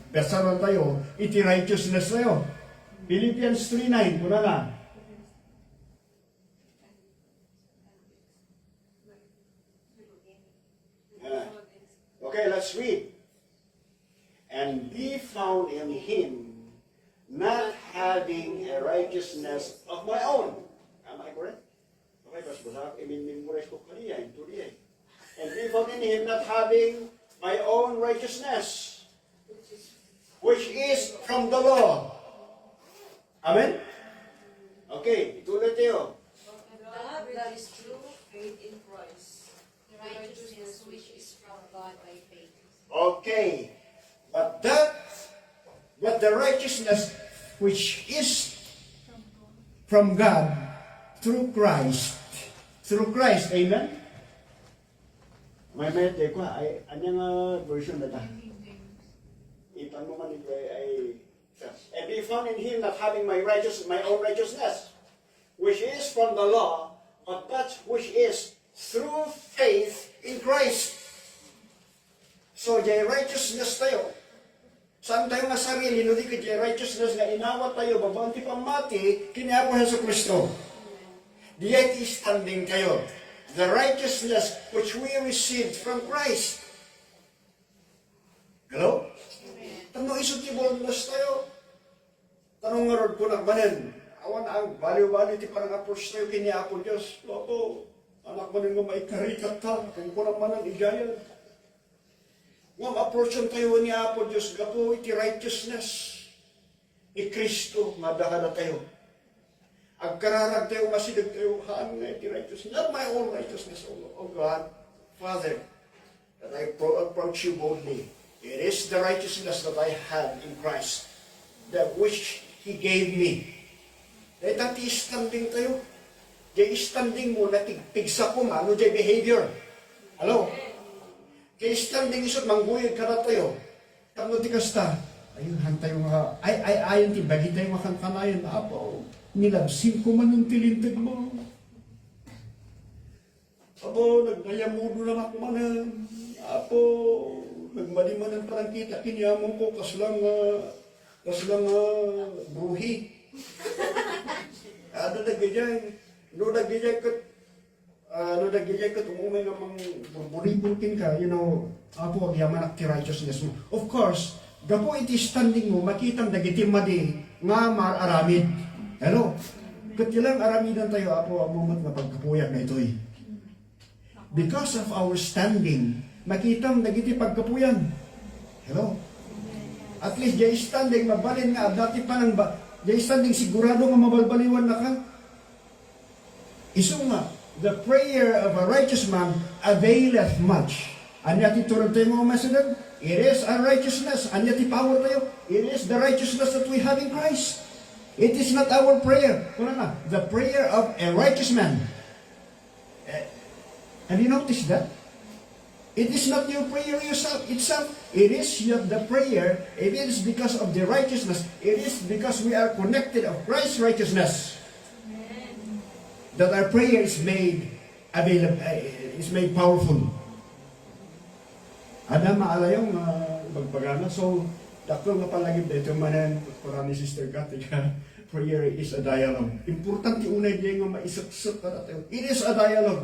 Besaran tayo, iti righteousness tayo. Philippians 3:9, kuna na. Okay, let's read. And be found in him, not having a righteousness of my own. Am I correct? Okay, basta i-memorize ko kanina, tuloy. And be found in him, not having my own righteousness, which is from the law. Amen? Okay, ituloy tayo. That is true faith in Christ, the righteousness which is from God by faith. Okay, but the righteousness which is from God through Christ, amen? May mete ko, ay, anyang version na ta? Ipan mo man ito ay, and be found in him not having my own righteousness, which is from the law, but that which is through faith in Christ. So, jay righteousness tayo. Saan tayo nga sarili, no di ka jay righteousness nga inawat tayo, babanti pamati, kiniapo sa Kristo. Diyan standing kayo. The righteousness which we received from Christ. Hello? Tanong isot kibolnas tayo. Tanong nga rod ko na manin. Awan ang baliw-baliw ti parang approach tayo kiniapo Diyos. Loko, anak manin nga maikarikat ta. Kung ko naman ang igayan. Ngam approachan tayo ni Apo Diyos, gapo iti righteousness. I Kristo, madahana tayo. Agkararag tayo, masidag tayo, haan nga iti righteousness. Not my own righteousness, O God, Father, that I approach you boldly. It is the righteousness that I have in Christ, that which He gave me. Dahil tati standing tayo. Dahil standing mo, natigpigsa ko ano dahil behavior. Hello? Kaya standing isot, mangguyod ka na tayo. Tapos di kasta, ayun, hantayo nga, ayun, tibagi tayo makangkanayan, Apo, nilabsin ko man ang tilintag mo. Apo, nagdayamudo na ako manan. Apo, nagmalimanan parang kita, kiniyamon ko, kaslang bruhi. Ano nagigay ka, umumay nga mang buribulkin ka, Apo, agyaman ak ti righteousness mo. Of course, gapo iti standing mo, makitang dagitim madi, nga mararamid. Hello? Katilang aramidan tayo, Apo, ang moment na pagkapuyat na ito'y. Because of our standing, makitang dagiti pagkapuyan. Hello? At least, jay standing, mabalin nga, dati pa nang jay standing, sigurado nga mabalbaliwan na ka. Iso nga, the prayer of a righteous man availeth much. Anya ti turod tayo mga masalan? It is a righteousness. Anya ti power tayo? It is the righteousness that we have in Christ. It is not our prayer. Kuna na, the prayer of a righteous man. Have you noticed that? It is not your prayer itself. It is the prayer. It is because of the righteousness. It is because we are connected of Christ's righteousness that our prayer is made available, is made powerful. Ada maalayong bagpagana. So, dakto nga palagi dito manan para ni Sister Katika, prayer is a dialogue. Importante unay diya nga maisaksak ka natin. It is a dialogue.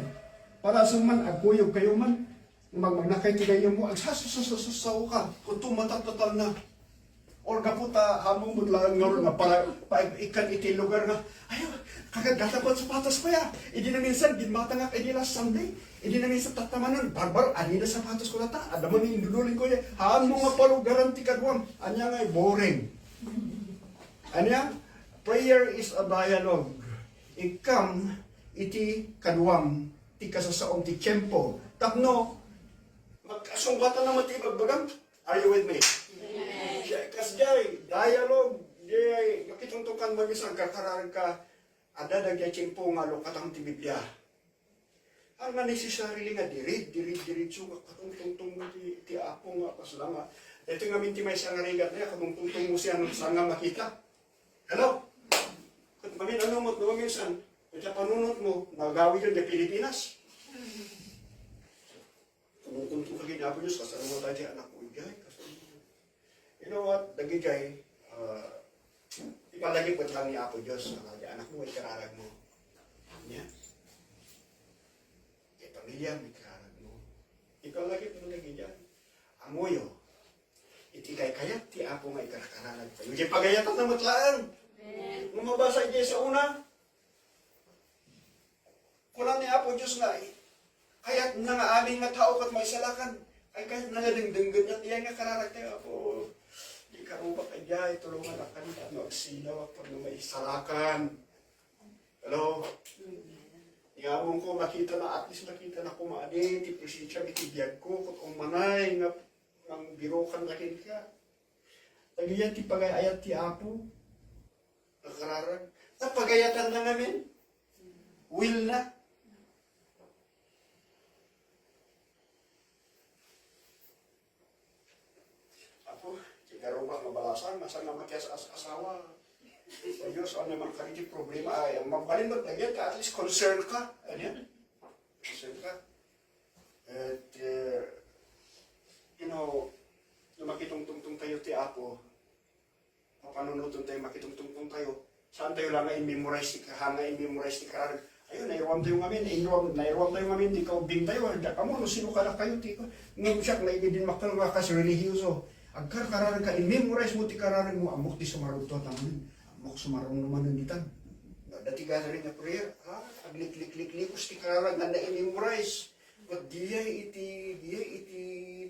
Para sa man, agkuyog kayo man, magnakay kayo mo, agsasasasasaw ka, kung tumatatatal na. Or kaputa, hamong mudlaan nga para ikan iti lugar nga, ayaw, kagagata ko ang sapatos ko ya. Hindi na minsan, ginmatangak, hindi last Sunday. Hindi na minsan tatamanan, barbar, ani na sapatos ko na ta. Ada mo ni indululin ko ya. Hamong nga palugaran ti kadwam. Anya nga boring. Anya, prayer is a dialogue. Ikam iti kadwam, ti kasasaong ti tiyempo. Tapno, magkasumbatan na matibagbagang. Are you with me? Kasi dialogue, nakitungtukan mo isang kakaraan ka, ada nagya tiyempo nga lokatang ti Biblia. Ang nga necessary nga dirit-so nga katungtungtong mo ti Apo nga kasla nga. Ito nga minti may isang rigat na katungtungtong mo siya sa nga makita. Hello? Kung mamin ano mo, no minsan, ito panunod mo, nagawi yun na Pilipinas. Tumutungtong ka ginapo Diyos, kasama mo tayo anak ko, igay, kasama mo. dagi jay, ipalagipot lang ni Apo Diyos, anak mo, ikararag mo. Niya. Kay pamilya, ikararag mo. Ipalagip mo lagi dyan. Amoyo, iti kay kayat, ti Apo nga ikarakararag pa. Yung pagayatan na matlaan. Nung mabasa dyan sa una, kulang ni Apo Diyos nga, kayat na nga aming nga tao kat may salakan. Ay kahit nangadengdenggan at iya nga kararag tayo ako. Di karuba kay Jay, tulungan na kanita, magsilaw pag na may salakan. Hello? Iyawon ko, makita na, at least makita na kumaani, di presensya, mitibiyag ko, kung umanay, nga ng birokan na kin ka. Tagiyan, ti pagayayat ti Apo. Nakararag. Napagayatan na namin. Will na. Karuba mabalasan, masa naman kaya sa asawa. So, Diyos, ano naman ka rin problema ay, mabalin mo, lagyan ka, at least concern ka. Ano yan? Concern ka. At, you know, yung makitungtungtong tayo ti Apo, papanunutong tayo, makitungtungtong tayo, saan tayo lang i-memorize ti kahanga, i-memorize ti kararag. Ayun, nairuam tayo ngamin, nairuam tayo ngamin, di ka ubing tayo, kamo, no, sino ka na kayo, ti ka. Ngayon siya, naigidin makalwa ka sa religyoso. Agkar kararang ka, in-memorize mo ti kararang mo, amok ti sumaruto naman. Amok sumarong naman ng ditan. Dati gathering na prayer, aglik-lik-lik-likos ti kararang na in-memorize. But diyay iti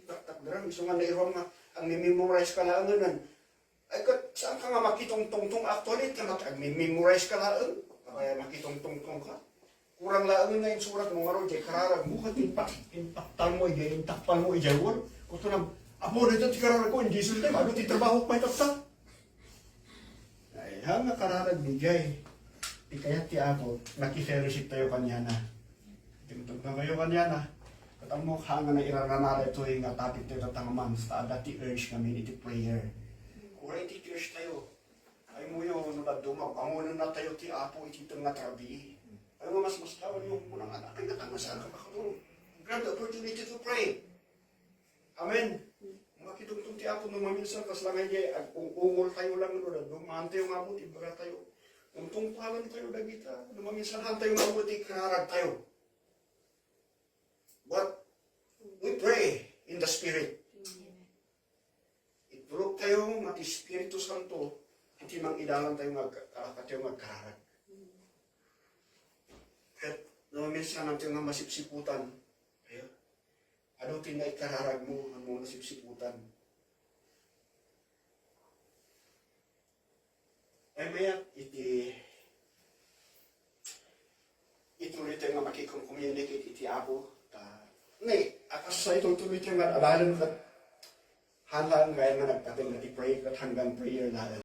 takdram. So nga nairam nga, ang memorize ka lang nun. Ay kat, saan ka nga makitong-tungtong actually, mag-memorize ka lang. Kaya makitong-tungtong ka. Kurang lang nga yung surat mo nga ron, jay kararang mo, kat impactan mo, intakpan mo, ijawal. Kuto na, Apo, dito ti kararag ko, hindi sulti, ano ti trabaho ko may tapsa. Ay, hanga kararag ni Jay. Di kaya ti Apo, nakifellowship tayo kanya na. Tingtog na kayo kanya na. Katang mo, hanga na iraranara ito yung atapit tayo tatangaman. Sa dati urge kami iti prayer. Kura iti urge tayo. Ay mo yun, nung nadumag, amunan na tayo ti Apo, ititong na trabi. Ay mo, mas tawal yung munang anak, ay natangasan ka makatulong. Grab the opportunity to pray. Amen. Makitungtong ti Apo nung maminsan, kas lang ay ungol tayo lang nun, dumaan tayo nga mo, ibaga tayo. Untong pahalan tayo dagita, nung maminsan han tayo nga mo, kararag tayo. But, we pray in the Spirit. Itulog tayo, mati Espiritu Santo, iti mang idalan tayo magkararag. At nung maminsan natin nga masipsiputan, ano tinay kararag mo, ang mga sipsiputan. Ay maya, ituloy tayo nga makikong-communicate iti Apo. Ngay, akas sa ituloy tayo nga, abalan ka, hanlaan nga nga nagtating na i-pray at hanggang prayer na.